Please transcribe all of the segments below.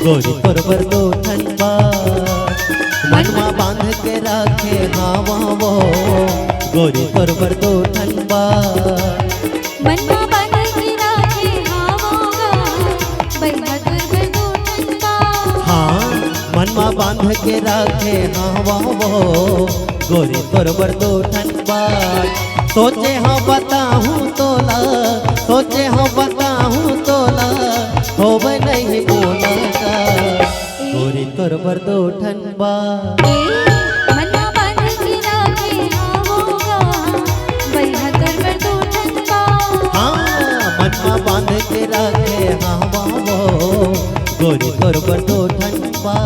गोरी तोर बर दो ठनबा मनमा बांध के राखे हावा वो गोरी तोर बर दो ठनबा मनमा बांध के राखे हावा बैहा तोर बर दो ठनबा। हाँ मनमा बांध के राखे हावा वो गोरी तोर बर दो ठनबा। सोचे हाँ बताऊँ तोला सोचे हाँ बताऊँ तोला होवे नहीं बोला का गोरी तोर बर दो ठनबा। मनमा बांध के राखे हावा बैहा तोर बर दो ठनबा। हाँ मनमा बांध के राखे हावा वो गोरी तोर बर दो ठनबा।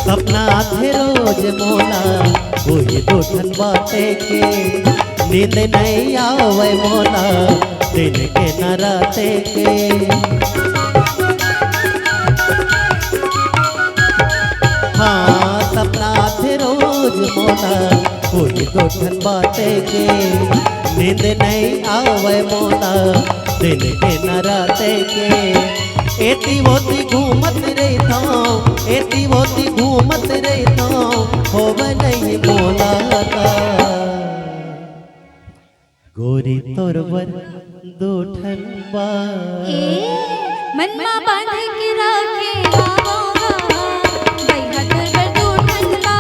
सपना आधे रोज मोला वही दो ठन बाटे के नींद नहीं आवे मोला दिन के न राते के। हाँ सपना आधे रोज मोला वही दो ठन बाटे के नींद नहीं आवे मोला दिन के न राते के। एती वोती घूमत रहता एती वोती घूमत रहता होवे नहीं बोला का गोरी तोर बर दो ठनबा। मनमा बांध के राखे हावा बैहा तोर बर दो ठनबा।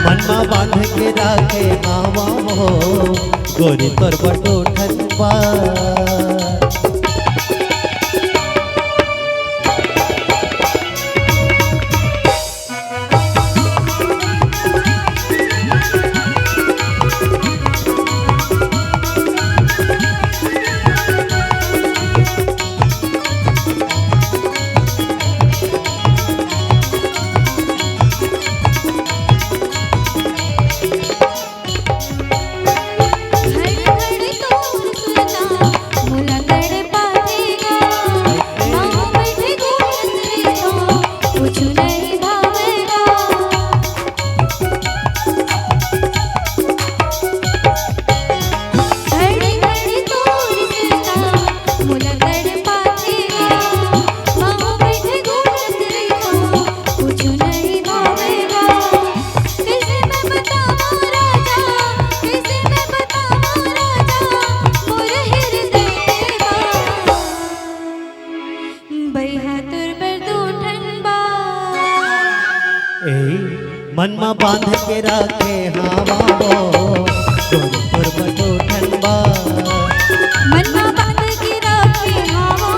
मनमा बांध के राखे हावा हो गोरी तोर बर दो ठनबा। मनमा बांध के राखे हावा वो गोरी तोर बर दो ठनबा। मनमा बांध के राखे हावा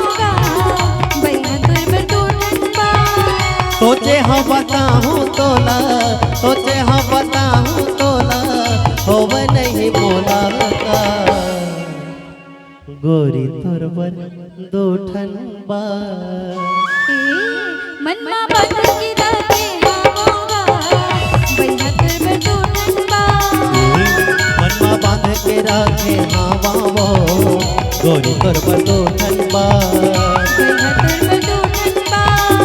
बैहा तोर बर दो ठनबा। सोचे हाँ बताऊँ तोला सोचे हाँ बताऊँ तोला होवे नहीं बोला का गोरी तोर बर दो ठनबा। मनमा बांध के राखे मनमा बांध के राखे हावा वो गोरी तोर बर दो ठनबा।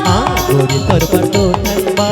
हाँ गोरी तोर बर दो ठनबा।